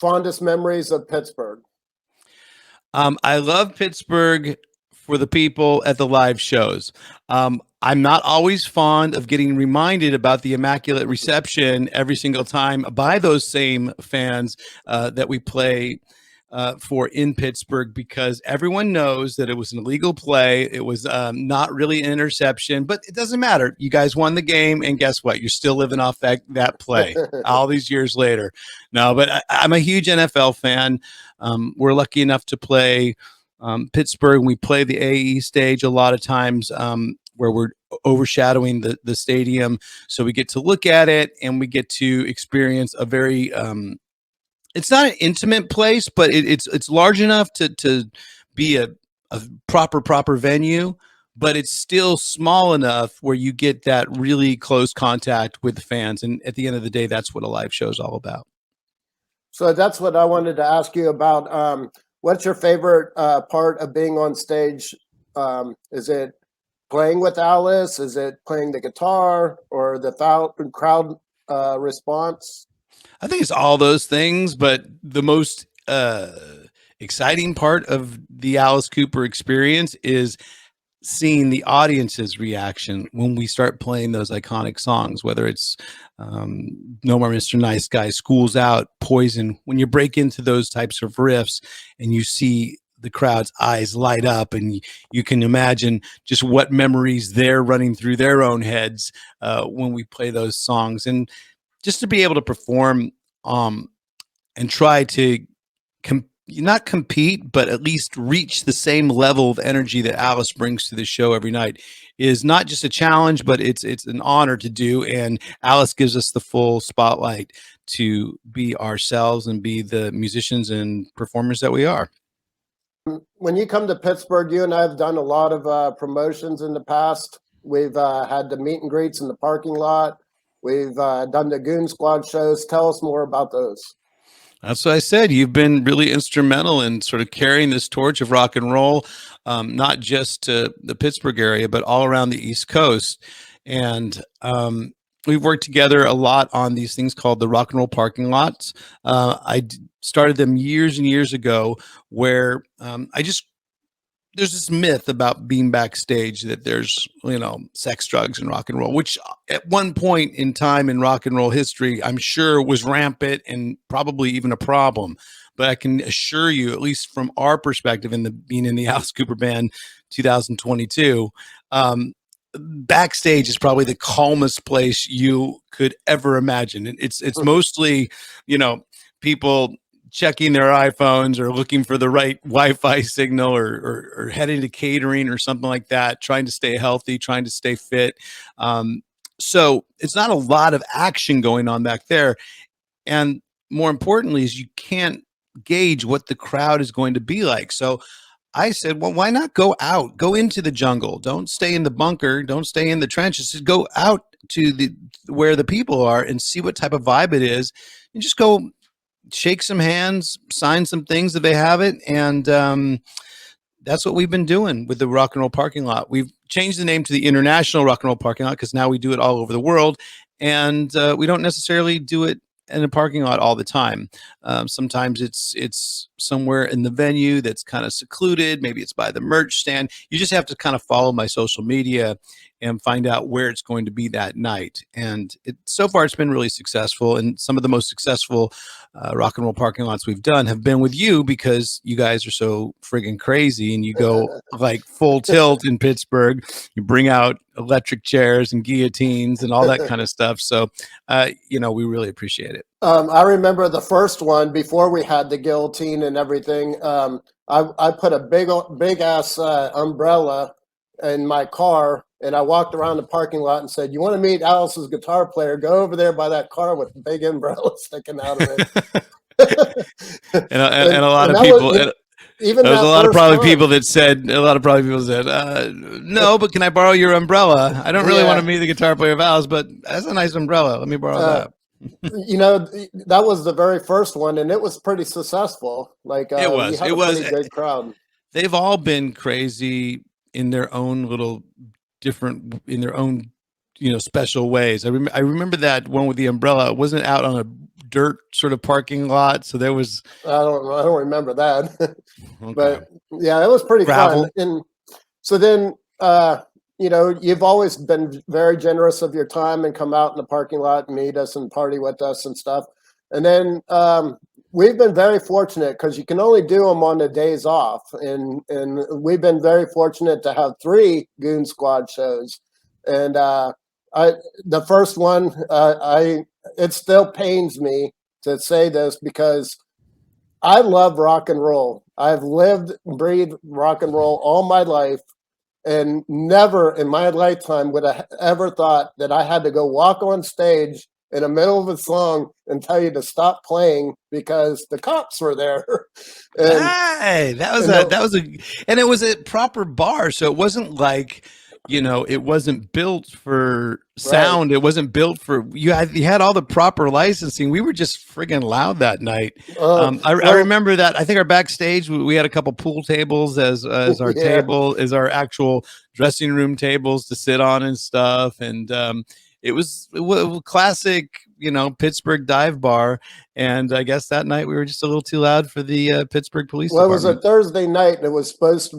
fondest memories of Pittsburgh? I love Pittsburgh for the people at the live shows. I'm not always fond of getting reminded about the immaculate reception every single time by those same fans that we play for in Pittsburgh, because everyone knows that it was an illegal play. It was not really an interception, but it doesn't matter. You guys won the game, and guess what? You're still living off that play all these years later. No, but I'm a huge NFL fan. We're lucky enough to play Pittsburgh. We play the AE stage a lot of times, where we're overshadowing the stadium. So we get to look at it and we get to experience a very, it's not an intimate place, but it's large enough to be a proper venue, but it's still small enough where you get that really close contact with the fans. And at the end of the day, that's what a live show is all about. So that's what I wanted to ask you about. What's your favorite part of being on stage? Is it playing with Alice? Is it playing the guitar, or the crowd response? I think it's all those things, but the most exciting part of the Alice Cooper experience is seeing the audience's reaction when we start playing those iconic songs, whether it's No More Mr. Nice Guy, School's Out, Poison. When you break into those types of riffs and you see the crowd's eyes light up, and you can imagine just what memories they're running through their own heads when we play those songs. And just to be able to perform and try to not compete, but at least reach the same level of energy that Alice brings to the show every night is not just a challenge, but it's an honor to do. And Alice gives us the full spotlight to be ourselves and be the musicians and performers that we are. When you come to Pittsburgh, you and I have done a lot of promotions in the past. We've had the meet and greets in the parking lot. We've done the Goon Squad shows. Tell us more about those. That's what I said. You've been really instrumental in sort of carrying this torch of rock and roll, not just to the Pittsburgh area, but all around the East Coast. And we've worked together a lot on these things called the rock and roll parking lots. I started them years and years ago, where there's this myth about being backstage that there's, sex, drugs, and rock and roll, which at one point in time in rock and roll history, I'm sure was rampant and probably even a problem. But I can assure you, at least from our perspective being in the Alice Cooper Band 2022, backstage is probably the calmest place you could ever imagine. And it's mostly, people checking their iPhones or looking for the right Wi-Fi signal, or heading to catering or something like that, trying to stay healthy, trying to stay fit. So it's not a lot of action going on back there. And more importantly is you can't gauge what the crowd is going to be like. So I said, well, why not go out, go into the jungle? Don't stay in the bunker. Don't stay in the trenches. Just go out to where the people are and see what type of vibe it is, and just go shake some hands, sign some things if they have it. And that's what we've been doing with the Rock and Roll Parking Lot. We've changed the name to the International Rock and Roll Parking Lot because now we do it all over the world. And we don't necessarily do it in a parking lot all the time. Sometimes it's somewhere in the venue that's kind of secluded. Maybe it's by the merch stand. You just have to kind of follow my social media and find out where it's going to be that night. And so far it's been really successful. And some of the most successful rock and roll parking lots we've done have been with you, because you guys are so friggin' crazy and you go like full tilt in Pittsburgh. You bring out electric chairs and guillotines and all that kind of stuff. So, we really appreciate it. I remember the first one before we had the guillotine and everything. I put a big ass umbrella in my car, and I walked around the parking lot and said, "You want to meet Alice's guitar player? Go over there by that car with the big umbrella sticking out of it." and a lot of people. Even there was a lot of people that said, no, but can I borrow your umbrella? I don't really want to meet the guitar player of Alice, but that's a nice umbrella. Let me borrow that. That was the very first one, and it was pretty successful. Like it was a good crowd. They've all been crazy in their own special ways. I remember that one with the umbrella. It wasn't out on a dirt sort of parking lot, so there was I don't remember that, okay. but yeah, it was pretty fun. Gravel. And so then, you've always been very generous of your time and come out in the parking lot and meet us and party with us and stuff. And then we've been very fortunate because you can only do them on the days off, and we've been very fortunate to have 3 Goon Squad shows. And the first one, it still pains me to say this because I love rock and roll. I've lived and breathed rock and roll all my life, and never in my lifetime would I ever thought that I had to go walk on stage in the middle of a song and tell you to stop playing because the cops were there. And Hey, and it was a proper bar, so it wasn't like, it wasn't built for sound. It wasn't built for you had all the proper licensing. We were just friggin' loud that night. I remember that. I think our backstage we had a couple pool tables as our table, as our actual dressing room tables to sit on and stuff, and it was classic, Pittsburgh dive bar. And I guess that night we were just a little too loud for the Pittsburgh Police Department. It was a Thursday night, and it was supposed to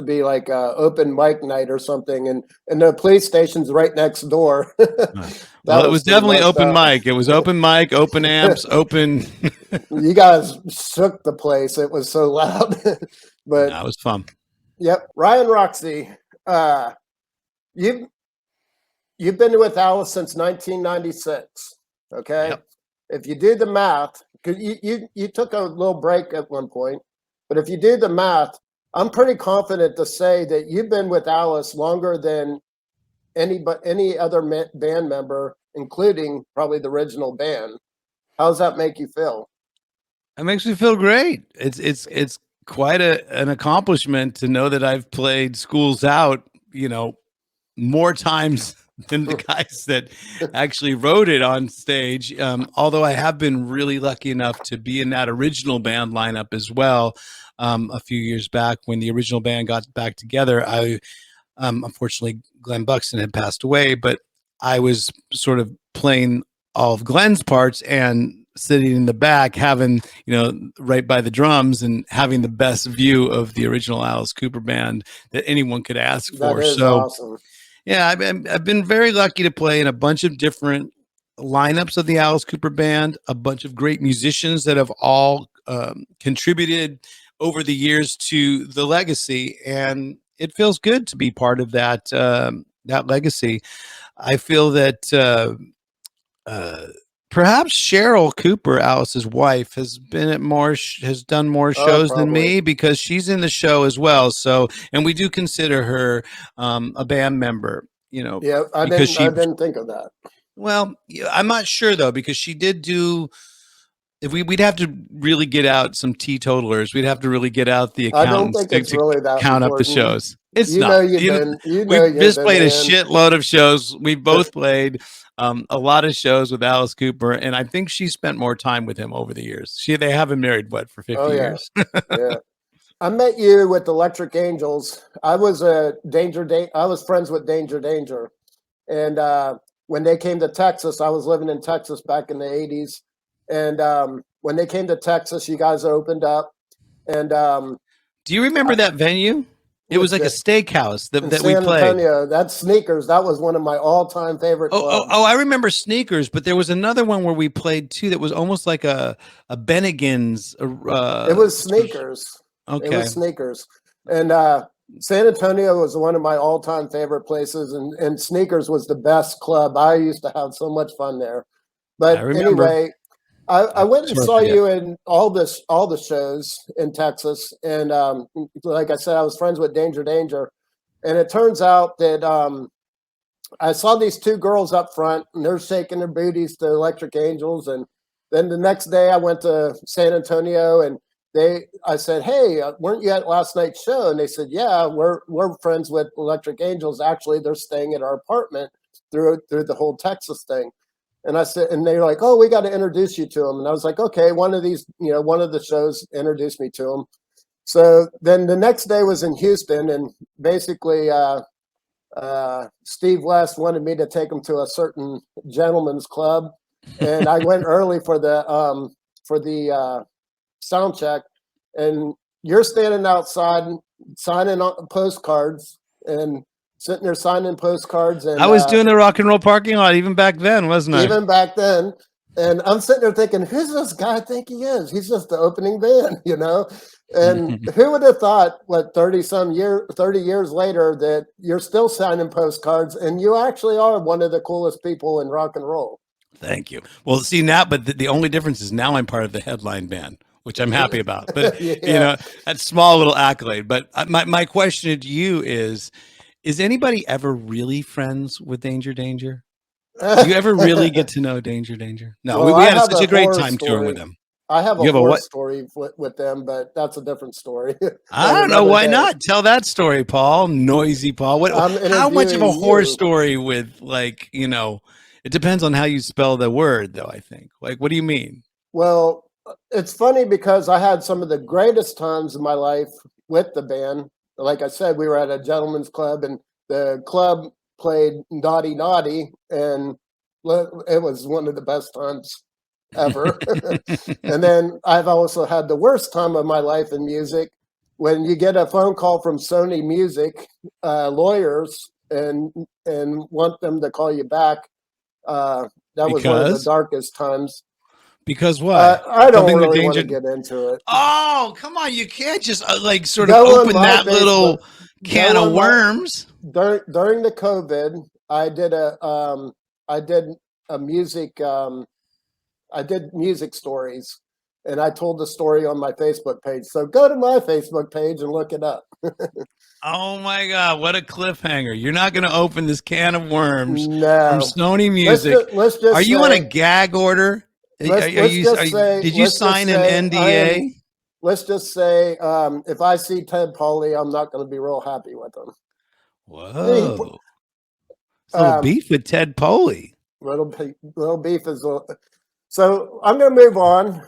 be like open mic night or something, and the police station's right next door. Well, it was definitely open mic. It was open mic, open amps, open. You guys shook the place. It was so loud, but that was fun. Yep, Ryan Roxie. You've been with Alice since 1996. Okay, yep. If you do the math, because you took a little break at one point, but if you do the math, I'm pretty confident to say that you've been with Alice longer than any other band member, including probably the original band. How does that make you feel? It makes me feel great. It's quite an accomplishment to know that I've played Schools Out, more times than the guys that actually wrote it on stage. Although I have been really lucky enough to be in that original band lineup as well. A few years back when the original band got back together, I unfortunately Glenn Buxton had passed away, but I was sort of playing all of Glenn's parts and sitting in the back, having, right by the drums and having the best view of the original Alice Cooper band that anyone could ask for. That is awesome. Yeah, I've been very lucky to play in a bunch of different lineups of the Alice Cooper band, a bunch of great musicians that have all contributed over the years to the legacy, and it feels good to be part of that legacy. I feel that perhaps Cheryl Cooper, Alice's wife, has been at has done more shows than me because she's in the show as well. So, and we do consider her a band member. Yeah, I didn't think of that. Well, I'm not sure though, because she did do. If we'd have to really get out some teetotalers, we'd have to really get out the accountants to really count up the shows. It's not. We've just played a shitload of shows. We've both played a lot of shows with Alice Cooper, and I think she spent more time with him over the years. They have been married for 50 years. Yeah. I met you with Electric Angels. I was I was friends with Danger, and when they came to Texas, I was living in Texas back in the 80s. And when they came to Texas, you guys opened up. And do you remember that venue? It was like a steakhouse that we played. San Antonio. That's Sneakers. That was one of my all-time favorite clubs. I remember Sneakers, but there was another one where we played too that was almost like a Bennigan's. It was Sneakers. Okay. It was Sneakers. And San Antonio was one of my all-time favorite places, and Sneakers was the best club. I used to have so much fun there. But anyway, I went and saw you in all the shows in Texas, and like I said, I was friends with Danger, and it turns out that I saw these 2 girls up front, and they're shaking their booties to Electric Angels, and then the next day I went to San Antonio, and I said, "Hey, weren't you at last night's show?" And they said, "Yeah, we're friends with Electric Angels. Actually, they're staying at our apartment through the whole Texas thing." And I said, and they were like, "Oh, we got to introduce you to them." And I was like, "Okay." One of the shows introduced me to them. So then the next day was in Houston, and basically Steve West wanted me to take him to a certain gentleman's club, and I went early for the sound check, and you're standing outside signing on postcards and sitting there signing postcards. And I was doing the rock and roll parking lot even back then, wasn't I? even back then. And I'm sitting there thinking, who's this guy I think he is? He's just the opening band, you know? And who would have thought, 30 years later, that you're still signing postcards and you actually are one of the coolest people in rock and roll. Thank you. Well, see now, but the only difference is now I'm part of the headline band, which I'm happy about. But Yeah. you know, that small little accolade. But my question to you is anybody ever really friends with Danger Danger? Do you ever really get to know Danger Danger? No, Well, we I had have such a a great horror time touring story. with them. I have a You have a horror what? story with them, but that's a different story. I on don't know. another Why day. not? Tell that story, Paul. Noisy Paul. What? I'm How much of a interviewing horror you. story with, like, you know, it depends on how you spell the word, though, I think. Like, what do you mean? Well, it's funny because I had some of the greatest times of my life with the band. Like I said, we were at a gentleman's club, and the club played Naughty Naughty, and it was one of the best times ever. And then I've also had the worst time of my life in music when you get a phone call from Sony Music lawyers and want them to call you back. That was one of the Because? darkest times. Because what? I don't Something that really want to Danger. get into it. Oh, come on. You can't just like sort of Go on open my that little Facebook. can Go of on my worms. during the COVID. I did a music. I did music stories, and I told the story on my Facebook page. So go to my Facebook page and look it up. Oh my God, what a cliffhanger. You're not going to open this can of worms from No, Sony Music. let's Are just you on a say gag order? Did you sign an NDA? let's just say if I see Ted Pauly, I'm not going to be real happy with him. Whoa. It's a little Um, beef with Ted Poley. little beef is. So I'm going to move on.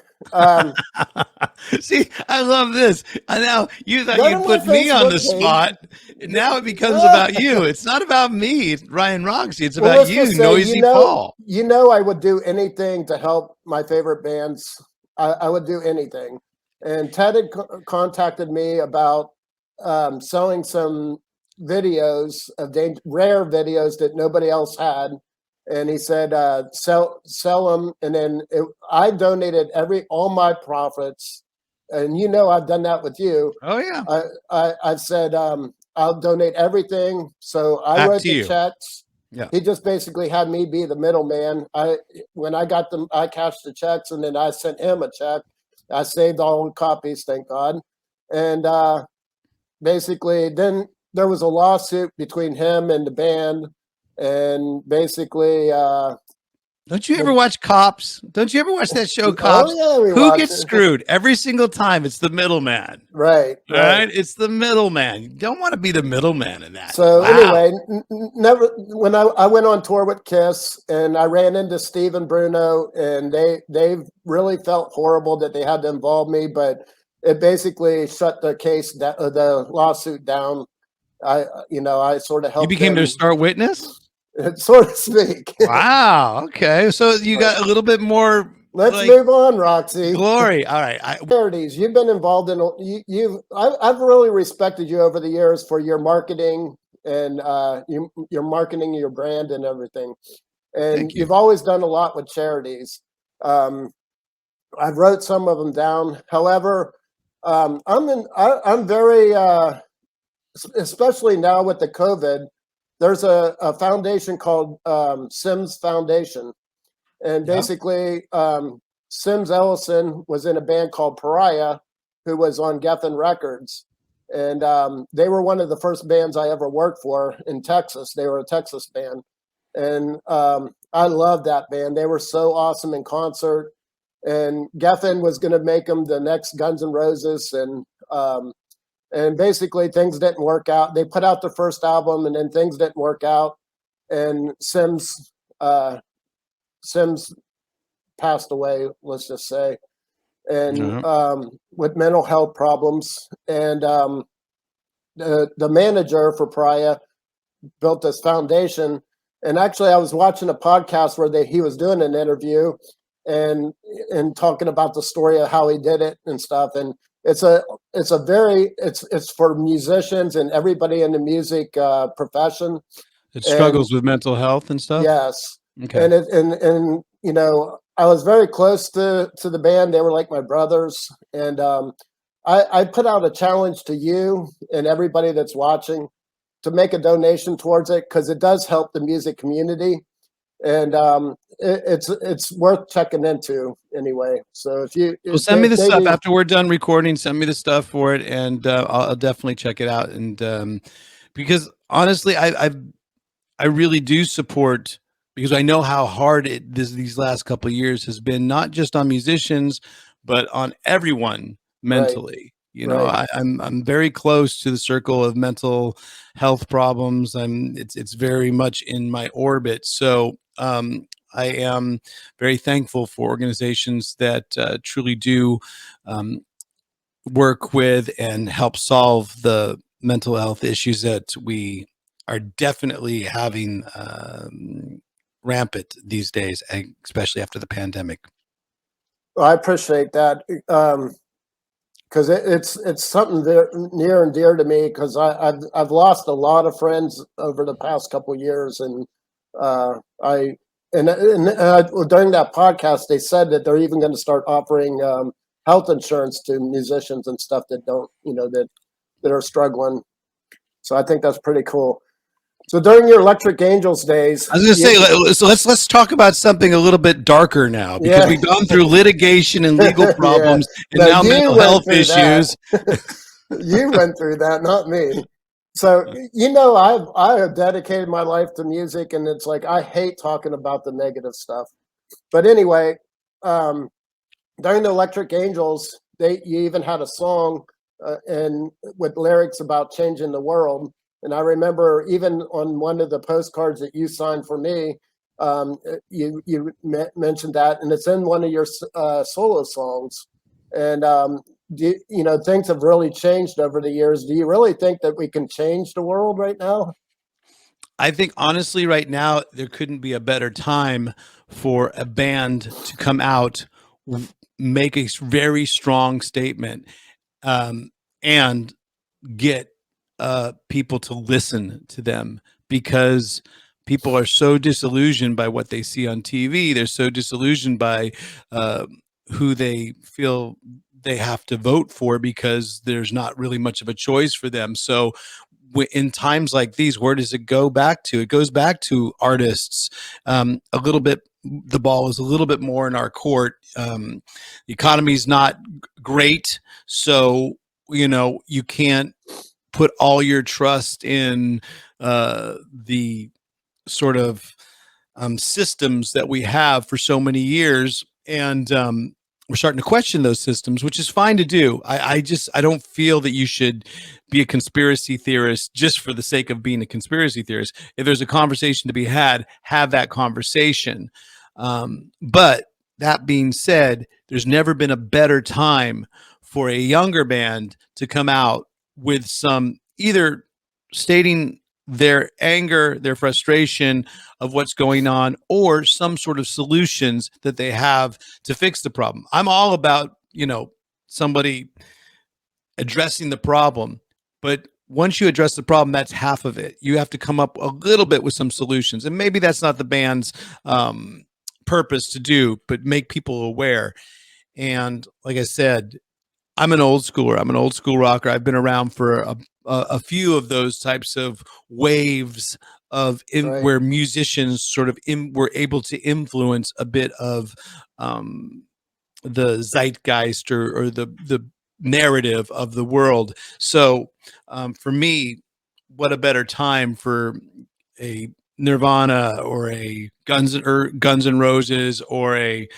See, I love this. I know you thought Go to you'd my put me on the Facebook page. spot. Now it becomes about you. It's not about me, Ryan Roxie. It's Well, about let's you, just say, Noisy Paul. I would do anything to help my favorite bands. I would do anything. And Ted had contacted me about selling some videos of rare videos that nobody else had. And he said, sell them. And then I donated all my profits. And I've done that with you. Oh yeah. I said, I'll donate everything. So I Back wrote to the you. checks. Yeah. He just basically had me be the middleman. When I got them, I cashed the checks, and then I sent him a check. I saved all the copies, thank God. And basically, then there was a lawsuit between him and the band, and basically, Don't you ever watch Cops? Don't you ever watch that show Cops? oh yeah, we Who watched gets it. screwed every single time? It's the middleman. Right. All right, it's the middleman. You don't want to be the middleman in that. So Wow. anyway, never when I went on tour with Kiss, and I ran into Steve and Bruno, and they really felt horrible that they had to involve me, but it basically shut the the lawsuit down. I sort of You helped became their them, star witness? so to speak. Wow. Okay. So you got a little bit more. Let's move on, Roxie. Glory. All right. Charities. You've been involved in. I've really respected you over the years for your marketing and your marketing your brand and everything. And you've always done a lot with charities. I've wrote some of them down. However, I'm very especially now with the COVID. There's a foundation called Sims Foundation. And basically, Sims Ellison was in a band called Pariah, who was on Geffen Records. And they were one of the first bands I ever worked for in Texas. They were a Texas band. And I loved that band. They were so awesome in concert. And Geffen was going to make them the next Guns N' Roses. And basically, things didn't work out. They put out the first album, and then things didn't work out. And Sims passed away, let's just say, and with mental health problems. And the manager for Pariah built this foundation. And actually, I was watching a podcast where he was doing an interview and talking about the story of how he did it and stuff. And it's for musicians and everybody in the music profession. It struggles with mental health and stuff. Yes. Okay. And you know, I was very close to the band. They were like my brothers. And I put out a challenge to you and everybody that's watching to make a donation towards it, because it does help the music community. And it's worth checking into anyway. So if you send me the stuff after we're done recording, send me the stuff for it, and I'll definitely check it out. And because honestly, I really do support, because I know how hard these last couple of years has been, not just on musicians, but on everyone mentally. You know, I'm very close to the circle of mental health problems. It's very much in my orbit. So I am very thankful for organizations that truly do work with and help solve the mental health issues that we are definitely having rampant these days, especially after the pandemic. Well, I appreciate that, because it's something near and dear to me, because I've lost a lot of friends over the past couple of years. And during that podcast, they said that they're even going to start offering health insurance to musicians and stuff that don't, that are struggling. So I think that's pretty cool. So during your Electric Angels days, I was going to say, so let's talk about something a little bit darker now, because we've gone through litigation and legal problems, and now mental health issues. You went through that, not me. So I have dedicated my life to music, and it's like I hate talking about the negative stuff. But anyway, during the Electric Angels, you even had a song and with lyrics about changing the world. And I remember even on one of the postcards that you signed for me, you mentioned that, and it's in one of your solo songs. And things have really changed over the years. Do you really think that we can change the world right now? I think honestly, right now, there couldn't be a better time for a band to come out, make a very strong statement, and get people to listen to them, because people are so disillusioned by what they see on TV. They're so disillusioned by who they feel they have to vote for, because there's not really much of a choice for them. So in times like these, where does it go back to? It goes back to artists. A little bit, the ball is a little bit more in our court. The economy's not great, so you can't put all your trust in the sort of systems that we have for so many years. And we're starting to question those systems, which is fine to do. I don't feel that you should be a conspiracy theorist just for the sake of being a conspiracy theorist. If there's a conversation to be had, have that conversation. But that being said, there's never been a better time for a younger band to come out with some, either stating their anger, their frustration of what's going on, or some sort of solutions that they have to fix the problem. I'm all about, somebody addressing the problem, but once you address the problem, that's half of it. You have to come up a little bit with some solutions, and maybe that's not the band's purpose to do, but make people aware. And like I said, I'm an old schooler. I'm an old school rocker. I've been around for a few of those types of waves of where musicians sort of were able to influence a bit of the zeitgeist or the narrative of the world. So for me, what a better time for a Nirvana or a Guns N' Roses or a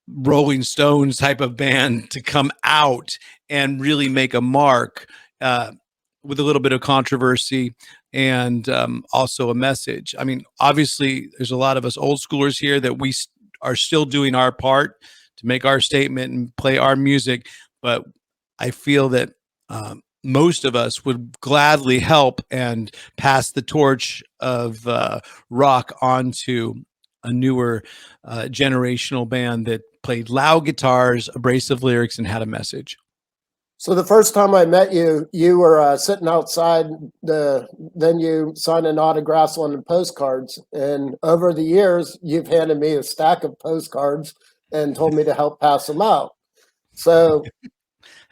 Rolling Stones type of band to come out and really make a mark with a little bit of controversy and also a message. I mean, obviously, there's a lot of us old schoolers here that we are still doing our part to make our statement and play our music, but I feel that most of us would gladly help and pass the torch of rock onto a newer generational band that played loud guitars, abrasive lyrics, and had a message. So the first time I met you, you were sitting outside. Then you signed an autographs on the postcards, and over the years, you've handed me a stack of postcards and told me to help pass them out. So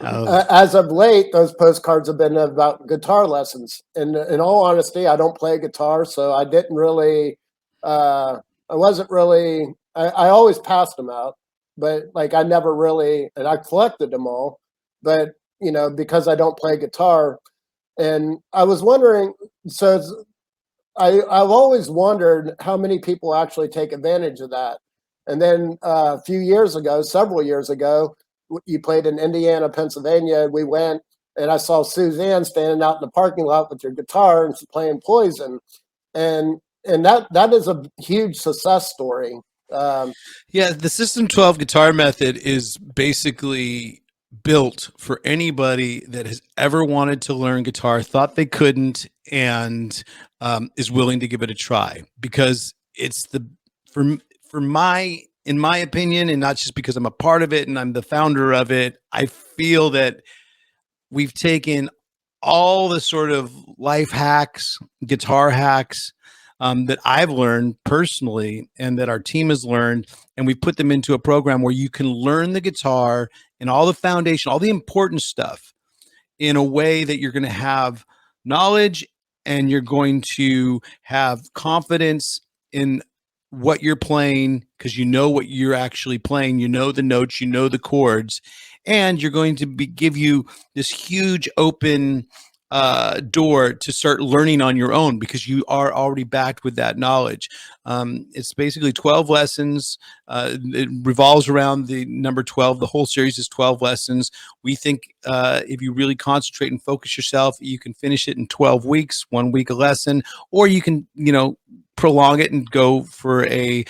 as of late, those postcards have been about guitar lessons. And in all honesty, I don't play guitar, so I didn't really. I wasn't really. I always passed them out, but like I never really, and I collected them all. But because I don't play guitar, and I was wondering, so I've always wondered how many people actually take advantage of that. And then a few years ago, several years ago, you played in Indiana, Pennsylvania. We went, and I saw Suzanne standing out in the parking lot with your guitar and playing Poison, and that is a huge success story. Yeah, the System 12 guitar method is basically built for anybody that has ever wanted to learn guitar, thought they couldn't, and is willing to give it a try, because it's in my opinion, and not just because I'm a part of it and I'm the founder of it, I feel that we've taken all the sort of life hacks, guitar hacks that I've learned personally and that our team has learned, and we put them into a program where you can learn the guitar and all the foundation, all the important stuff in a way that you're going to have knowledge and you're going to have confidence in what you're playing, because you know what you're actually playing, you know the notes, you know the chords, and you're going to give you this huge open door to start learning on your own, because you are already backed with that knowledge. It's basically 12 lessons. It revolves around the number 12. The whole series is 12 lessons. We think if you really concentrate and focus yourself, you can finish it in 12 weeks, 1 week a lesson, or you can, prolong it and go for a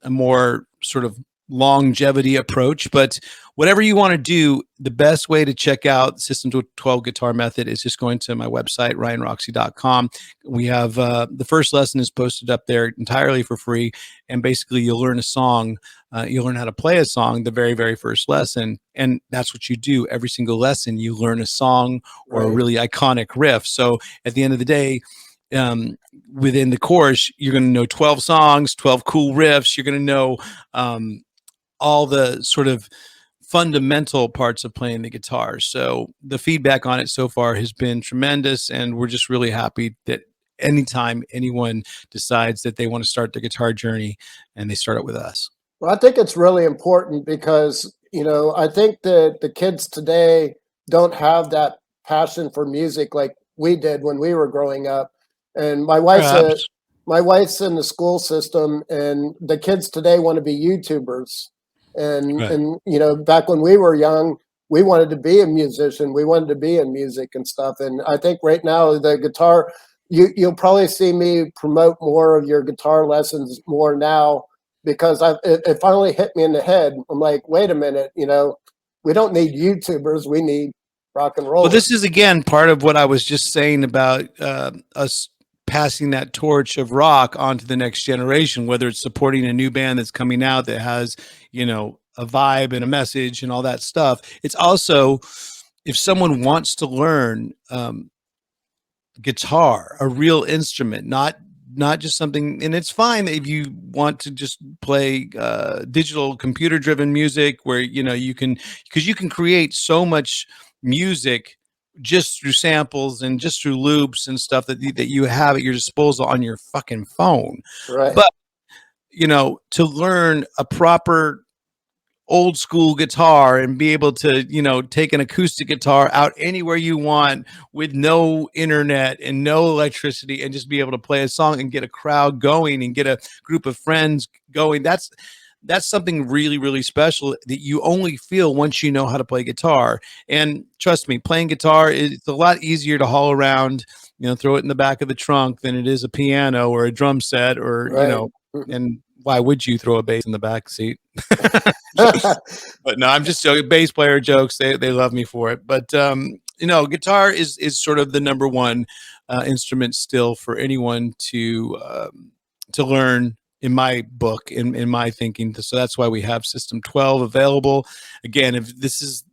more sort of longevity approach. But whatever you want to do, the best way to check out System 12 guitar method is just going to my website, ryanroxie.com. We have the first lesson is posted up there entirely for free, and basically you'll learn a song. You'll learn how to play a song the very, very first lesson, and that's what you do every single lesson. You learn a song or a really iconic riff. So at the end of the day, within the course, you're going to know 12 songs, 12 cool riffs. You're going to know all the sort of fundamental parts of playing the guitar. So the feedback on it so far has been tremendous, and we're just really happy that anytime anyone decides that they want to start their guitar journey, and they start it with us. Well, I think it's really important because, I think that the kids today don't have that passion for music like we did when we were growing up. And my wife's in the school system, and the kids today want to be YouTubers. And back when we were young, we wanted to be a musician. We wanted to be in music and stuff. And I think right now the guitar, you'll probably see me promote more of your guitar lessons more now, because it finally hit me in the head. I'm like, wait a minute, we don't need YouTubers. We need rock and roll. Well, this is again part of what I was just saying about us passing that torch of rock onto the next generation, whether it's supporting a new band that's coming out that has, a vibe and a message and all that stuff. It's also, if someone wants to learn guitar, a real instrument, not just something, and it's fine if you want to just play digital computer driven music where, you can, because you can create so much music just through samples and just through loops and stuff that you have at your disposal on your fucking phone. Right. But, to learn a proper old school guitar and be able to, take an acoustic guitar out anywhere you want with no internet and no electricity, and just be able to play a song and get a crowd going and get a group of friends going. That's something really, really special that you only feel once you know how to play guitar. And trust me, playing guitar, it's a lot easier to haul around, throw it in the back of the trunk than it is a piano or a drum set or, and why would you throw a bass in the back seat? But no, I'm just joking. Bass player jokes. They love me for it. But guitar is sort of the number one instrument still for anyone to learn, in my book, in my thinking. So that's why we have System 12 available. Again, if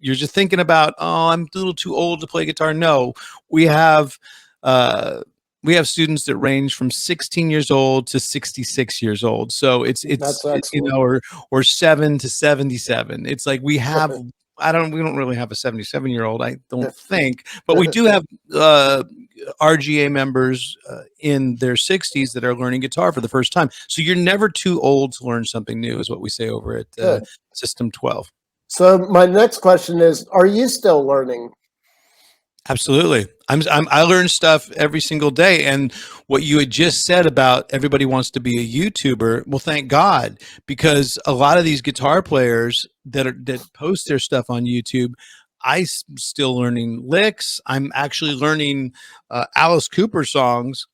you're just thinking about, oh, I'm a little too old to play guitar. No, we have uh, students that range from 16 years old to 66 years old. So That's excellent. or 7 to 77. It's like we don't really have a 77-year-old, I don't think, but we do have RGA members in their 60s that are learning guitar for the first time. So you're never too old to learn something new, is what we say over at System 12. So my next question is, are you still learning? Absolutely. I learn stuff every single day. And what you had just said about everybody wants to be a YouTuber, well, thank God, because a lot of these guitar players that post their stuff on YouTube, I'm still learning licks. I'm actually learning Alice Cooper songs.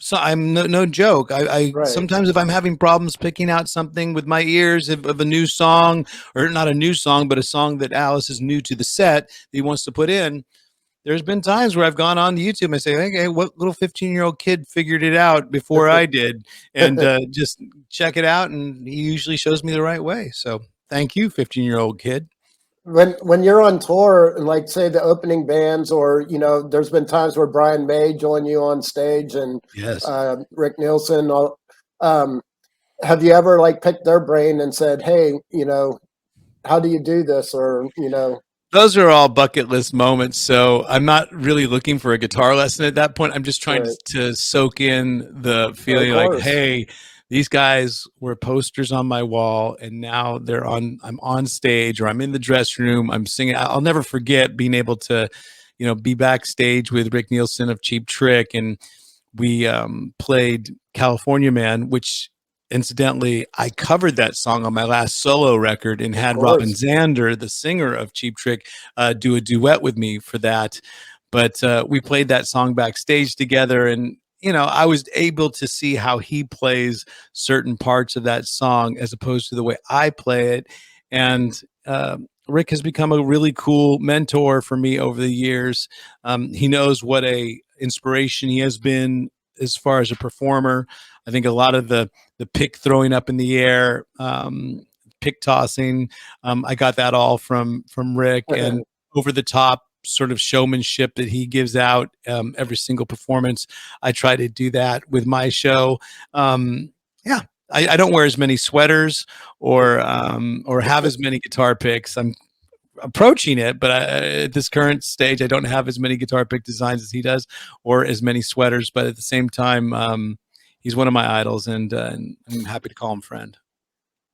So I'm no joke. I Right. Sometimes if I'm having problems picking out something with my ears of a new song, or not a new song, but a song that Alice is new to the set that he wants to put in, there's been times where I've gone on to YouTube and I say, okay, what little 15-year-old kid figured it out before I did? And just check it out. And he usually shows me the right way. So thank you, 15-year-old kid. When you're on tour, and like say the opening bands, or there's been times where Brian May joined you on stage, and Yes. Rick Nielsen. Have you ever like picked their brain and said, "Hey, how do you do this?" Or Those are all bucket list moments. So I'm not really looking for a guitar lesson at that point. I'm just trying Right. to soak in the feeling like, hey, these guys were posters on my wall, and now I'm on stage, or I'm in the dressing room, I'm singing. I'll never forget being able to, be backstage with Rick Nielsen of Cheap Trick, and we played California Man, which incidentally, I covered that song on my last solo record and had Robin Zander, the singer of Cheap Trick, do a duet with me for that. But we played that song backstage together, and I was able to see how he plays certain parts of that song as opposed to the way I play it. And Rick has become a really cool mentor for me over the years. He knows what a inspiration he has been as far as a performer. I think a lot of the pick throwing up in the air, pick tossing, I got that all from Rick, and over the top sort of showmanship that he gives out every single performance. I try to do that with my show. Yeah, I don't wear as many sweaters or have as many guitar picks. I'm approaching it, but at this current stage, I don't have as many guitar pick designs as he does, or as many sweaters. But at the same time, he's one of my idols, and I'm happy to call him friend.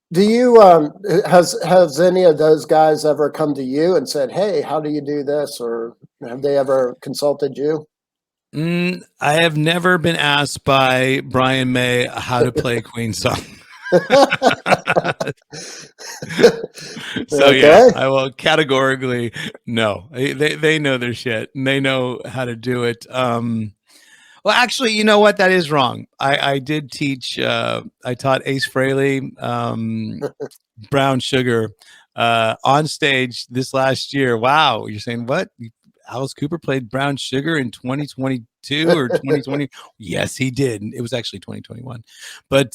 Do you has any of those guys ever come to you and said, "Hey, how do you do this?" Or have they ever consulted you? I have never been asked by Brian May how to play a Queen song. So yeah, I will categorically no. They know their shit, and they know how to do it. Well, actually, you know what? That is wrong. I did teach. I taught Ace Frehley Brown Sugar on stage this last year. Wow, you're saying what? Alice Cooper played Brown Sugar in 2022 or 2020? Yes, he did. It was actually 2021, but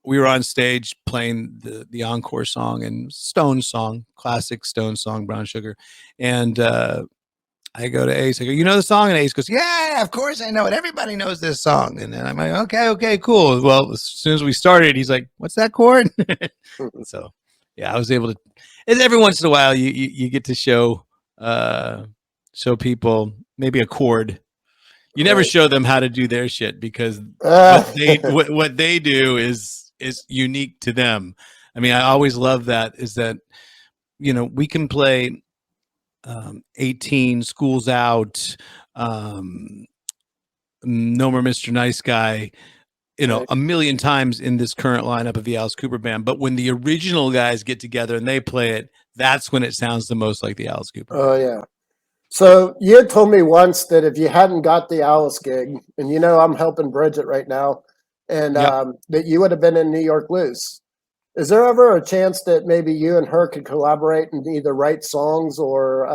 we were on stage playing the encore song and Stone song, classic Stone song, Brown Sugar, and I go to Ace. I go, you know the song? And Ace goes, yeah, of course I know it. Everybody knows this song. And then I'm like, okay, cool. Well, as soon as we started, he's like, what's that chord? So, yeah, I was able to. And every once in a while, you get to show people maybe a chord. You never show them how to do their shit, because what they do is unique to them. I mean, I always love that. Is that we can play 18, School's Out, No More Mr. Nice Guy, a million times in this current lineup of the Alice Cooper band. But when the original guys get together and they play it, that's when it sounds the most like the Alice Cooper. Oh yeah. So you had told me once that if you hadn't got the Alice gig, and I'm helping Bridget right now, and that you would have been in New York Loose. Is there ever a chance that maybe you and her could collaborate and either write songs or?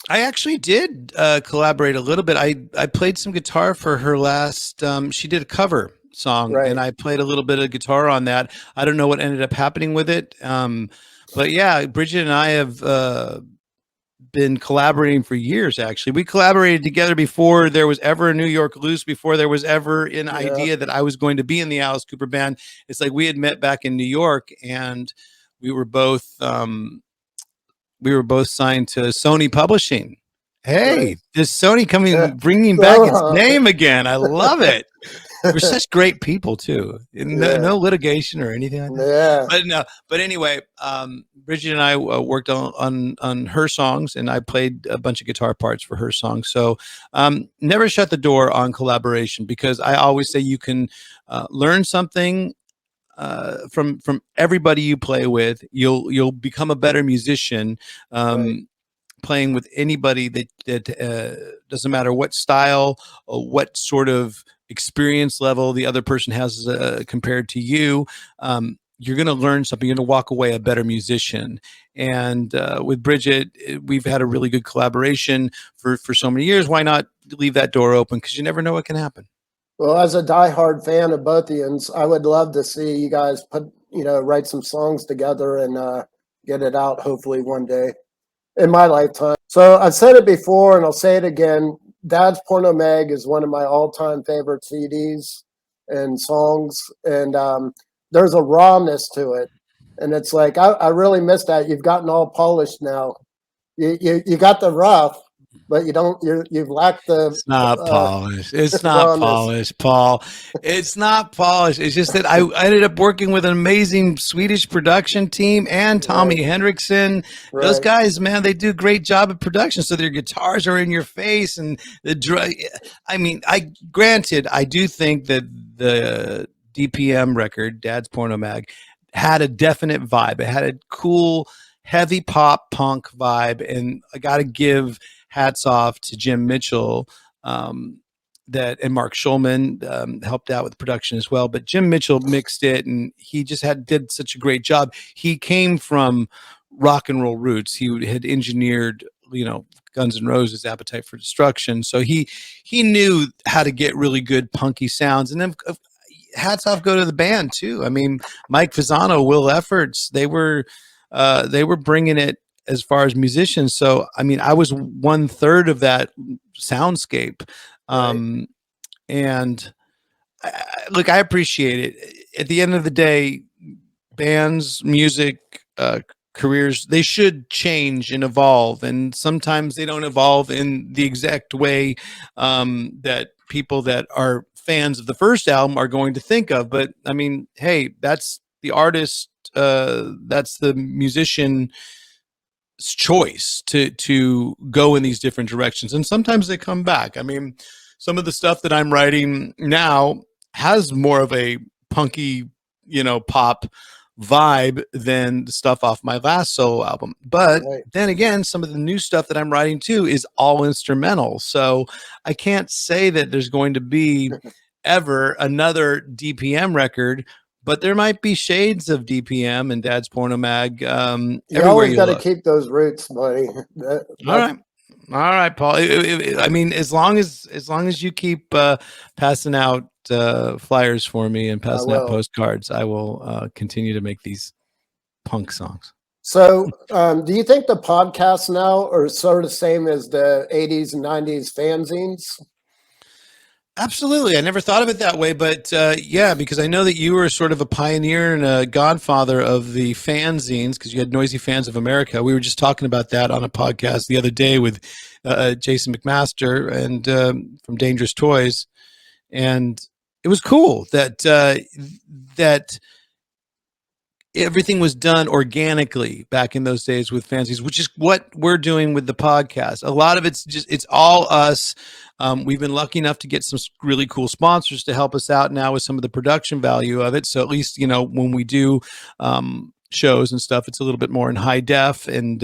I actually did collaborate a little bit. I played some guitar for her last. She did a cover song, Right. and I played a little bit of guitar on that. I don't know what ended up happening with it, but yeah, Bridget and I have been collaborating for years. Actually, we collaborated together before there was ever a New York Loose, before there was ever an Yeah. idea that I was going to be in the Alice Cooper band. It's like we had met back in New York, and we were both. Signed to Sony Publishing. Hey, Right. is Sony Yeah. bringing back its name again? I love it. We're such great people too. No, Yeah. no litigation or anything like that. Yeah. But no. But anyway, Bridget and I worked on her songs, and I played a bunch of guitar parts for her songs. So never shut the door on collaboration, because I always say you can learn something from everybody you play with. You'll become a better musician. Right. Playing with anybody that doesn't matter what style or what sort of experience level the other person has compared to you. You're going to learn something. You're going to walk away a better musician. And with Bridget, we've had a really good collaboration for so many years. Why not leave that door open? Because you never know what can happen. Well, as a diehard fan of both Ians, I would love to see you guys write some songs together and get it out hopefully one day in my lifetime. So I've said it before and I'll say it again. Dad's Porno Mag is one of my all-time favorite CDs and songs. And there's a rawness to it. And it's like, I really miss that. You've gotten all polished now. You got the rough, but you've lacked the It's not polished. It's not rawness. polished, Paul. It's not polished. It's just that I ended up working with an amazing Swedish production team and Tommy Henriksen. Right. Those guys, man, they do a great job of production. So their guitars are in your face, and granted, I do think that the DPM record, Dad's Porno Mag, had a definite vibe. It had a cool, heavy pop punk vibe, and I got to give hats off to Jim Mitchell, and Mark Schulman helped out with the production as well. But Jim Mitchell mixed it, and he just did such a great job. He came from rock and roll roots. He had engineered, Guns N' Roses' Appetite for Destruction, so he knew how to get really good punky sounds. And then hats off go to the band too. I mean, Mike Fasano, Will Efforts, they were bringing it as far as musicians. So, I mean, I was 1/3 of that soundscape. And look, I appreciate it. At the end of the day, bands, music, careers, they should change and evolve. And sometimes they don't evolve in the exact way that people that are fans of the first album are going to think of. But I mean, hey, that's the artist, that's the musician choice to go in these different directions, and sometimes they come back. I mean, some of the stuff that I'm writing now has more of a punky, pop vibe than the stuff off my last solo album. But then again, some of the new stuff that I'm writing too is all instrumental, so I can't say that there's going to be ever another DPM record. But there might be shades of DPM and Dad's Porno Mag. You always got to keep those roots, buddy. All right, Paul. I mean, as long as you keep passing out flyers for me and passing out postcards, I will continue to make these punk songs. So, do you think the podcasts now are sort of the same as the 80s and 90s fanzines? Absolutely. I never thought of it that way, but yeah, because I know that you were sort of a pioneer and a godfather of the fanzines, because you had Noisy Fans of America. We were just talking about that on a podcast the other day with Jason McMaster and from Dangerous Toys, and it was cool that that everything was done organically back in those days with fanzines, which is what we're doing with the podcast. A lot of it's all us. We've been lucky enough to get some really cool sponsors to help us out now with some of the production value of it. So at least, when we do shows and stuff, it's a little bit more in high def, and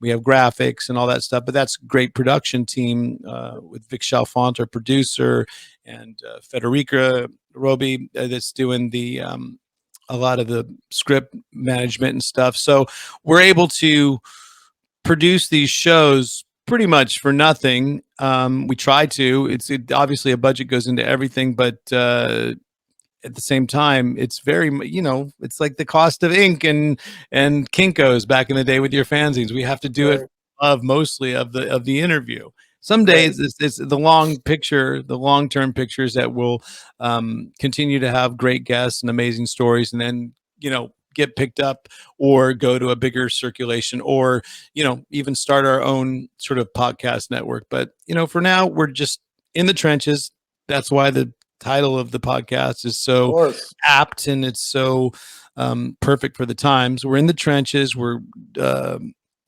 we have graphics and all that stuff. But that's a great production team with Vic Chalfant, our producer, and Federica Roby that's doing the a lot of the script management and stuff. So we're able to produce these shows pretty much for nothing. We try to. Obviously a budget goes into everything, but at the same time, it's very, it's like the cost of ink and Kinkos back in the day with your fanzines. We have to do it Right. of mostly of the interview. Some Right. days it's the long picture, the long term pictures that will continue to have great guests and amazing stories, and then get picked up or go to a bigger circulation, or even start our own sort of podcast network. But for now, we're just in the trenches. That's why the title of the podcast is Of so course. apt, and it's so perfect for the times. We're in the trenches. We're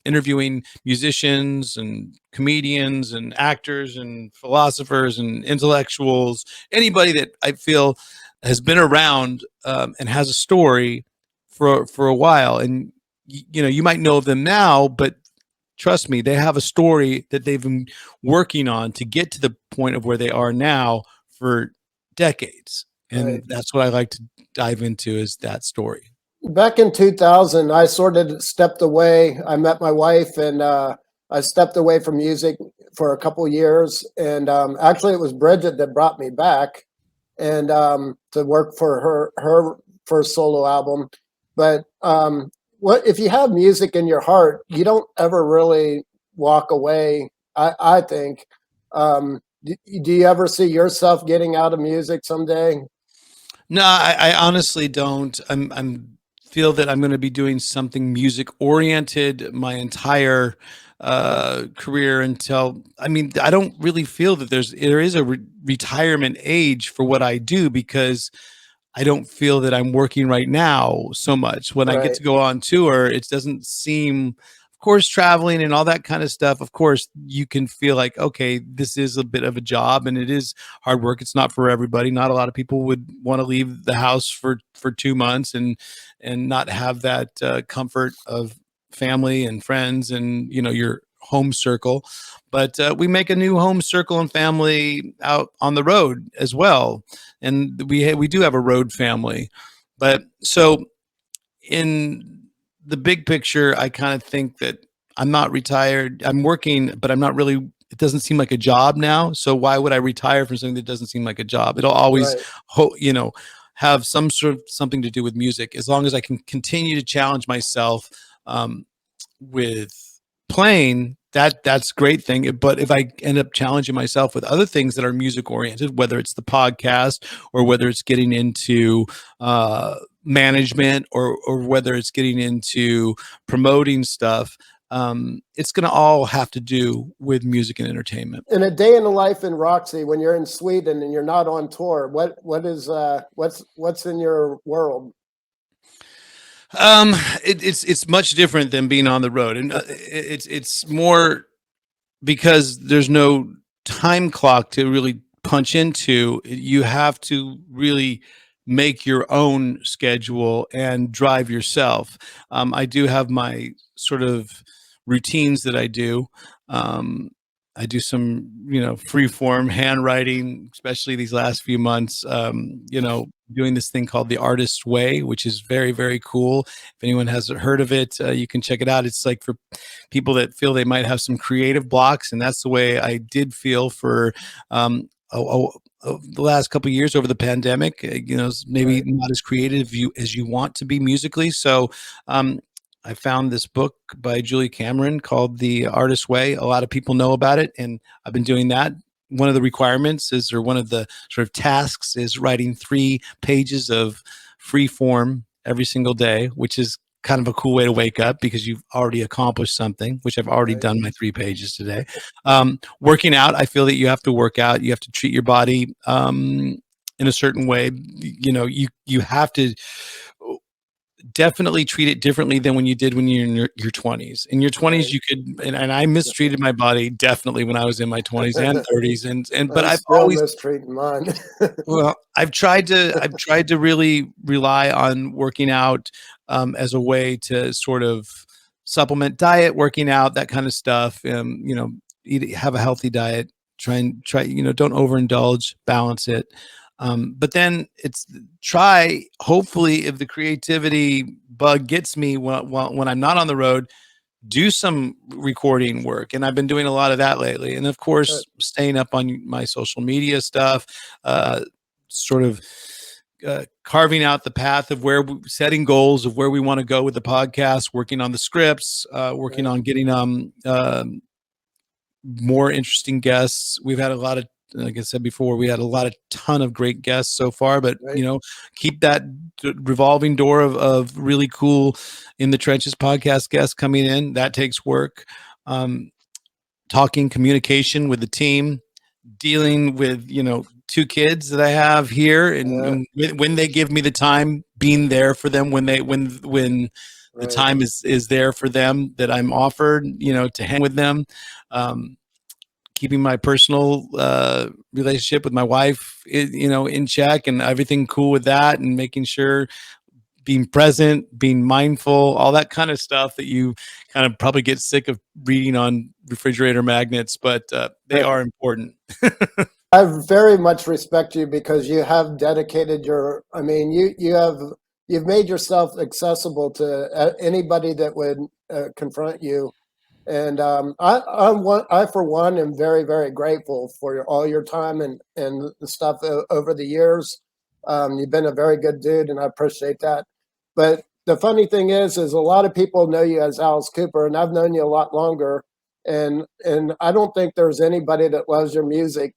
interviewing musicians and comedians and actors and philosophers and intellectuals, anybody that I feel has been around and has a story for a while. And you might know of them now, but trust me, they have a story that they've been working on to get to the point of where they are now for decades. And Right. that's what I like to dive into, is that story. Back in 2000, I sort of stepped away. I met my wife, and I stepped away from music for a couple years. And actually, it was Bridget that brought me back, and to work for her first solo album. But what if you have music in your heart, you don't ever really walk away. I think. Do you ever see yourself getting out of music someday? No, I honestly don't. I'm feel that I'm going to be doing something music oriented my entire career until, I mean, I don't really feel that there is a retirement age for what I do, because I don't feel that I'm working right now so much. When I get Right. to go on tour, it doesn't seem, of course, traveling and all that kind of stuff. Of course, you can feel like, okay, this is a bit of a job and it is hard work. It's not for everybody. Not a lot of people would want to leave the house for 2 months and not have that comfort of family and friends and your home circle. But we make a new home circle and family out on the road as well, and we do have a road family. But so in the big picture, I kind of think that I'm not retired. I'm working, but I'm not really. It doesn't seem like a job now. So why would I retire from something that doesn't seem like a job? It'll always, Right. have some sort of something to do with music, as long as I can continue to challenge myself with playing. That's a great thing. But if I end up challenging myself with other things that are music oriented, whether it's the podcast or whether it's getting into management, or whether it's getting into promoting stuff, it's going to all have to do with music and entertainment. In a day in the life in Roxy, when you're in Sweden and you're not on tour, what's in your world? It's much different than being on the road, and it's more because there's no time clock to really punch into. You have to really make your own schedule and drive yourself. I do have my sort of routines that I do. Um, I do some, free form handwriting, especially these last few months. Doing this thing called the Artist's Way, which is very, very cool. If anyone hasn't heard of it, you can check it out. It's like for people that feel they might have some creative blocks, and that's the way I did feel for the last couple of years over the pandemic. Maybe Right. not as creative as you want to be musically. So I found this book by Julie Cameron called The Artist's Way. A lot of people know about it, and I've been doing that. One of the requirements is, or one of the sort of tasks is, writing 3 pages of free form every single day, which is kind of a cool way to wake up, because you've already accomplished something, which I've already Right. done my 3 pages today. Working out, I feel that you have to work out. You have to treat your body in a certain way. You have to definitely treat it differently than when you did when you're in your 20s. In your 20s, Right. you could, and I mistreated my body definitely when I was in my 20s and 30s, but I'm I've still always, mistreating mine. well, I've tried to really rely on working out as a way to sort of supplement diet, working out, that kind of stuff. Have a healthy diet. Try, don't overindulge, balance it. But then it's try, hopefully, if the creativity bug gets me when I'm not on the road, do some recording work. And I've been doing a lot of that lately. And of course, staying up on my social media stuff, sort of carving out the path of setting goals of where we want to go with the podcast, working on the scripts, working on getting more interesting guests. We've had a lot of, like I said before, we had a ton of great guests so far, but keep that revolving door of really cool in the trenches podcast guests coming in. That takes work. Talking communication with the team, dealing with, 2 kids that I have here, and when they give me the time, being there for them when the time is there for them that I'm offered, to hang with them. Keeping my personal relationship with my wife, in check, and everything cool with that, and making sure being present, being mindful, all that kind of stuff that you kind of probably get sick of reading on refrigerator magnets, but they are important. I very much respect you because you have dedicated you've made yourself accessible to anybody that would confront you. And I for one am very, very grateful for all your time and the stuff over the years. You've been a very good dude, and I appreciate that. But the funny thing is a lot of people know you as Alice Cooper, and I've known you a lot longer. And I don't think there's anybody that loves your music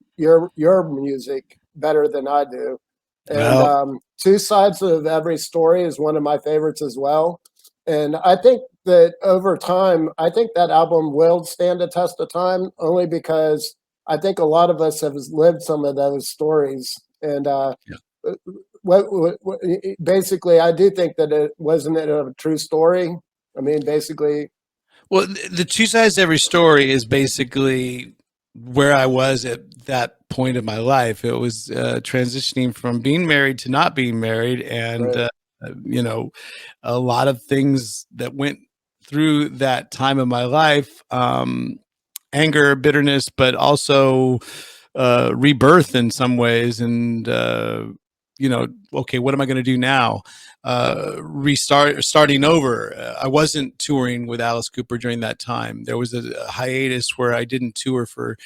better than I do. And Two Sides of Every Story is one of my favorites as well. And I think that over time, I think that album will stand the test of time, only because I think a lot of us have lived some of those stories. And basically, I do think that it wasn't a true story. I mean, basically. Well, the Two Sides to Every Story is basically where I was at that point of my life. It was transitioning from being married to not being married, and a lot of things that went through that time of my life, anger, bitterness, but also rebirth in some ways. And okay, what am I going to do now? Starting over. I wasn't touring with Alice Cooper during that time. There was a hiatus where I didn't tour for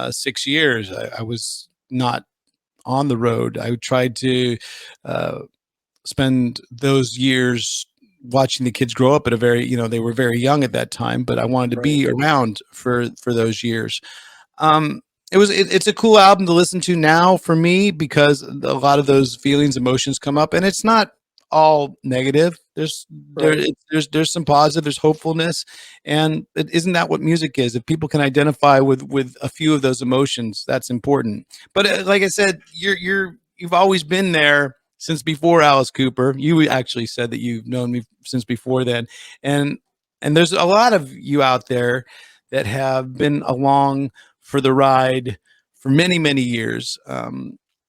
6 years. I was not on the road. I tried to spend those years watching the kids grow up at a very, they were very young at that time, but I wanted to be around for those years. It's a cool album to listen to now for me, because a lot of those feelings, emotions come up, and it's not all negative. There's some positive, there's hopefulness. And isn't that what music is? If people can identify with a few of those emotions, that's important. But like I said, you've always been there since before Alice Cooper. You actually said that you've known me since before then. And there's a lot of you out there that have been along for the ride for many, many years.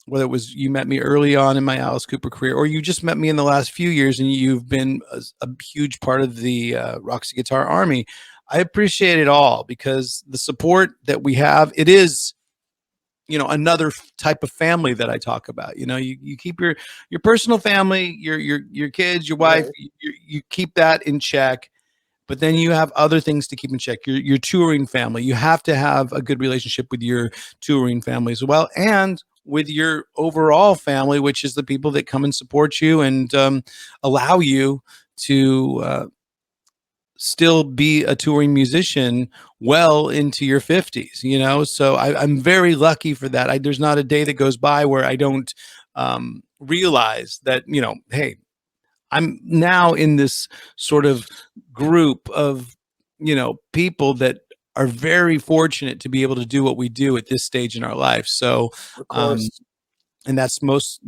Whether it was you met me early on in my Alice Cooper career, or you just met me in the last few years, and you've been a huge part of the Roxie Guitar Army. I appreciate it all, because the support that we have, it is, another type of family that I talk about. You keep your personal family, your kids, your wife, you keep that in check. But then you have other things to keep in check. Your touring family. You have to have a good relationship with your touring family as well, and with your overall family, which is the people that come and support you and allow you to still be a touring musician well into your 50s. So I'm very lucky for that. There's not a day that goes by where I don't realize that, hey, I'm now in this sort of group of, people that are very fortunate to be able to do what we do at this stage in our life. So, and that's most,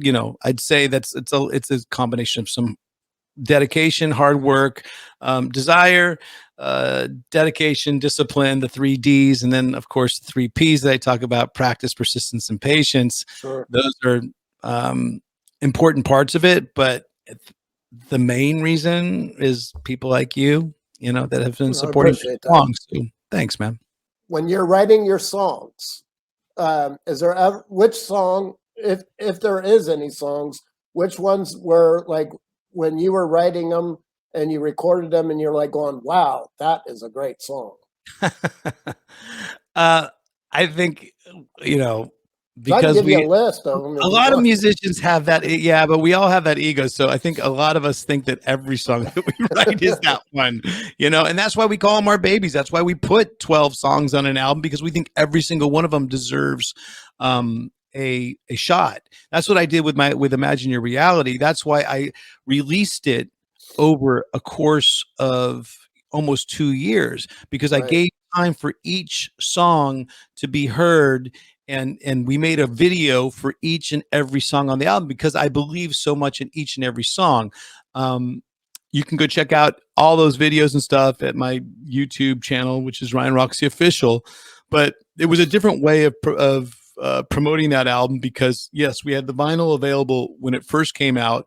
I'd say it's a combination of some dedication, hard work, desire, dedication, discipline, the 3 Ds, and then of course the 3 Ps that I talk about: practice, persistence, and patience. Sure. Those are important parts of it, but the main reason is people like you, that have been supporting me along. So thanks, man. When you're writing your songs, which song if there is any songs, which ones were like when you were writing them and you recorded them and you're like going, wow, that is a great song. I think, you know, So I can because give you we a list of them if a you lot of want. musicians have that, yeah, but we all have that ego. So I think a lot of us think that every song that we write is that one, you know, and that's why we call them our babies. That's why we put 12 songs on an album, because we think every single one of them deserves a shot. That's what I did with Imagine Your Reality. That's why I released it over a course of almost 2 years, because I Right. gave time for each song to be heard, and we made a video for each and every song on the album, because I believe so much in each and every song. You can go check out all those videos and stuff at my YouTube channel, which is Ryan Roxie Official. But it was a different way of promoting that album, because yes, we had the vinyl available when it first came out,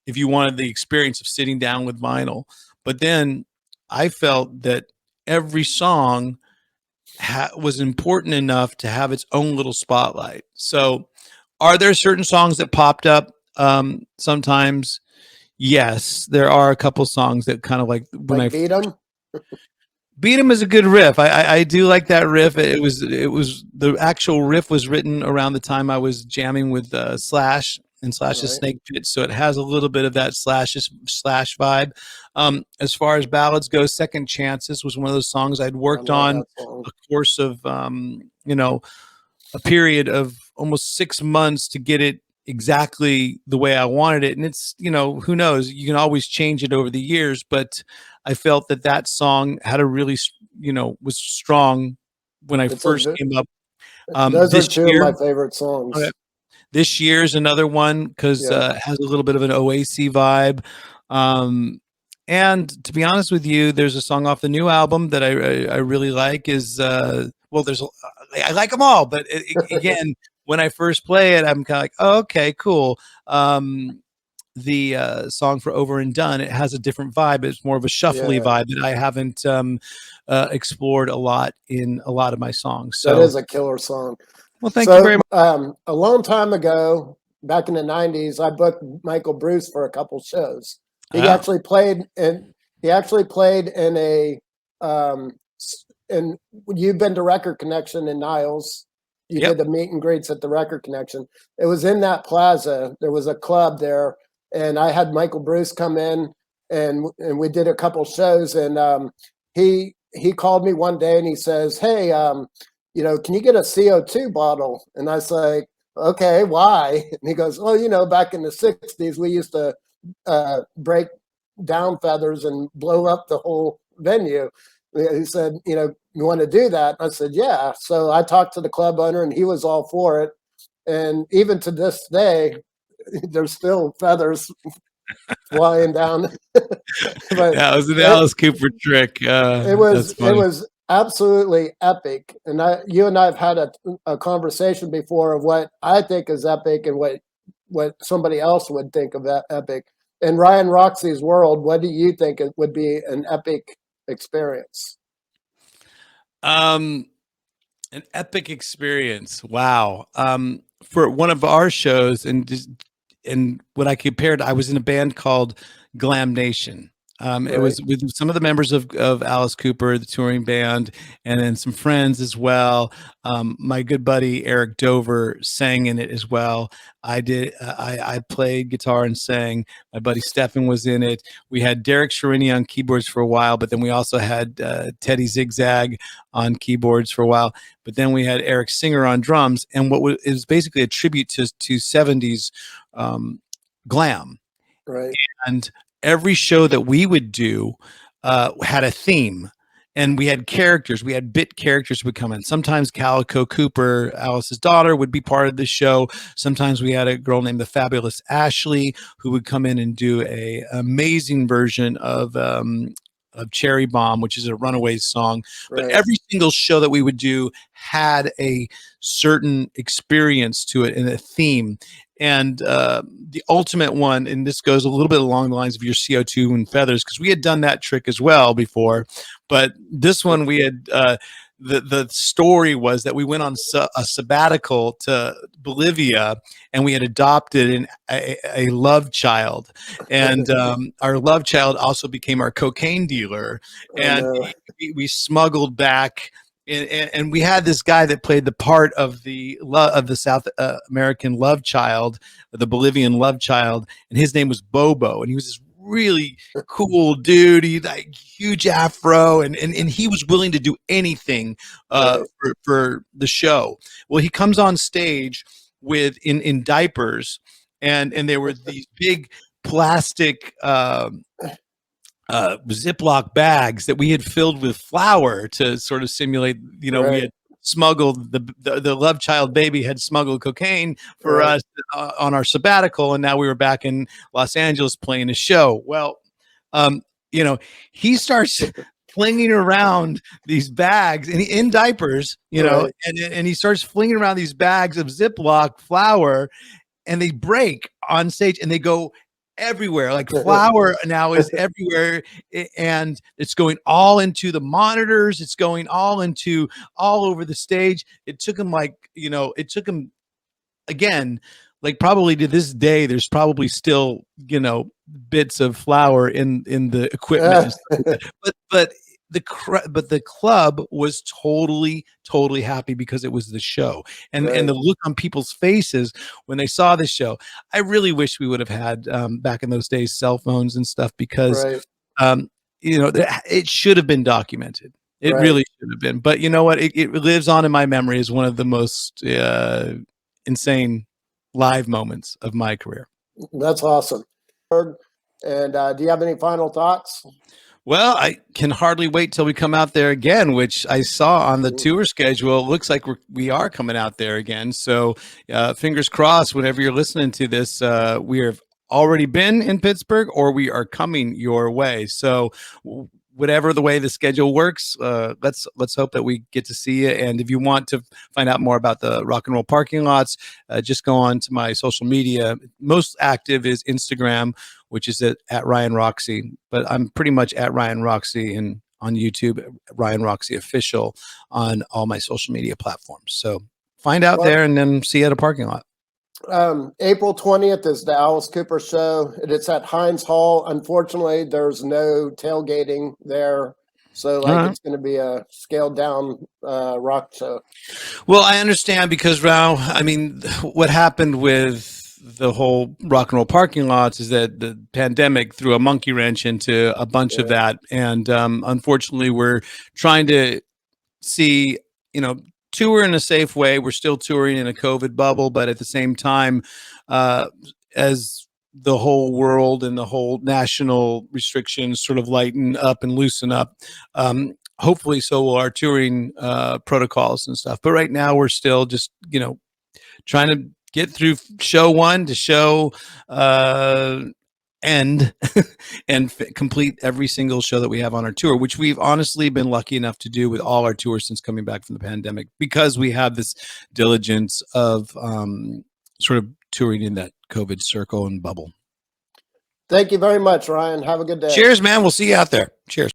if you wanted the experience of sitting down with vinyl. But then I felt that every song was important enough to have its own little spotlight. So, are there certain songs that popped up? Sometimes, yes, there are a couple songs that kind of like when I Like Beat 'em? Beat 'em is a good riff. I do like that riff. It was the actual riff was written around the time I was jamming with Slash and Slash's Right. Snake Pit, so it has a little bit of that Slash vibe. As far as ballads go, Second Chances was one of those songs I'd I worked love on that song. a course of a period of almost 6 months to get it exactly the way I wanted it. And it's, who knows, you can always change it over the years, but I felt that that song had a really, was strong when I It's a first came up. Those are This two of year, my favorite okay, songs. this year's another one, because Yeah. it has a little bit of an OAC vibe. Um, and to be honest with you, there's a song off the new album that I really like. Is well, I like them all, but again, when I first play it, I'm kind of like, oh, okay, cool. The song for Over and Done, it has a different vibe. It's more of a shuffly Yeah. vibe that I haven't explored a lot in a lot of my songs. That So, is a killer song. well, thank you very So much. a long time ago, back in the '90s, I booked Michael Bruce for a couple shows. He Oh, actually played in. He actually played in a. And you've been to Record Connection in Niles. You yep. did the meet and greets at the Record Connection. It was in that plaza. There was a club there, and I had Michael Bruce come in, and we did a couple shows. And he called me one day and he says, "Hey, can you get a CO2 bottle?" And I was like, "Okay, why?" And he goes, "Oh, back in the '60s, we used to break down feathers and blow up the whole venue." He said, "You want to do that?" I said, "Yeah." So I talked to the club owner and he was all for it. And even to this day, there's still feathers flying down. But That was an it, Alice Cooper trick. That's it funny. was absolutely epic. And you and I have had a conversation before of what I think is epic and what somebody else would think of that epic. In Ryan Roxie's world, what do you think it would be an epic experience? Um, an epic experience. Wow. For one of our shows, and when I compared, I was in a band called Glam Nation. It Right, was with some of the members of Alice Cooper, the touring band, and then some friends as well. My good buddy Eric Dover sang in it as well. I did. I played guitar and sang. My buddy Stefan was in it. We had Derek Sharini on keyboards for a while, but then we also had Teddy Zigzag on keyboards for a while. But then we had Eric Singer on drums, and is basically a tribute to '70s glam. right, And every show that we would do had a theme, and we had characters. We had bit characters would come in. Sometimes Calico Cooper, Alice's daughter, would be part of the show. Sometimes we had a girl named the Fabulous Ashley who would come in and do a amazing version of Cherry Bomb, which is a Runaways song. But right. every single show that we would do had a certain experience to it and a theme. And the ultimate one, and this goes a little bit along the lines of your CO2 and feathers, because we had done that trick as well before. But this one, we had the story was that we went on a sabbatical to Bolivia, and we had adopted a love child, and our love child also became our cocaine dealer, Oh and no. we smuggled back. And we had this guy that played the part of the South American love child, the Bolivian love child, and his name was Bobo, and he was this really cool dude. He like huge afro, and he was willing to do anything Right. for the show. Well, he comes on stage in diapers, and there were these big plastic Ziploc bags that we had filled with flour to sort of simulate, we Right. had smuggled the love child baby had smuggled cocaine for Right. us on our sabbatical, and now we were back in Los Angeles playing a show. Well, um, he starts flinging around these bags and in diapers, Right. and he starts flinging around these bags of Ziploc flour, and they break on stage and they go everywhere. Like flour now is everywhere, and it's going all into the monitors. It's going all over the stage. It took him again, like probably to this day, there's probably still, bits of flour in the equipment and stuff like that. But the club was totally happy because it was the show, and Right. the look on people's faces when they saw the show. I really wish we would have had back in those days cell phones and stuff, because Right. um, it should have been documented. It Right. really should have been. But you know what? It lives on in my memory as one of the most insane live moments of my career. That's awesome. And do you have any final thoughts? Well, I can hardly wait till we come out there again, which I saw on the tour schedule. It looks like we are coming out there again. So fingers crossed, whenever you're listening to this, we have already been in Pittsburgh or we are coming your way. So whatever the way the schedule works, let's hope that we get to see you. And if you want to find out more about the Rock and Roll Parking Lots, just go on to my social media. Most active is Instagram, which is at Ryan Roxie, but I'm pretty much at Ryan Roxie and on YouTube, Ryan Roxie Official on all my social media platforms. So find out there and then see you at a parking lot. April 20th is the Alice Cooper show. It's at Heinz Hall. Unfortunately, there's no tailgating there. So it's going to be a scaled down rock show. Well, I understand, because I mean, what happened with the whole Rock and Roll Parking Lots is that the pandemic threw a monkey wrench into a bunch of that. And unfortunately, we're trying to see, tour in a safe way. We're still touring in a COVID bubble, but at the same time, as the whole world and the whole national restrictions sort of lighten up and loosen up, hopefully so will our touring protocols and stuff. But right now we're still just, trying to get through show one to show end and complete every single show that we have on our tour, which we've honestly been lucky enough to do with all our tours since coming back from the pandemic, because we have this diligence of sort of touring in that COVID circle and bubble. Thank you very much, Ryan. Have a good day. Cheers, man. We'll see you out there. Cheers.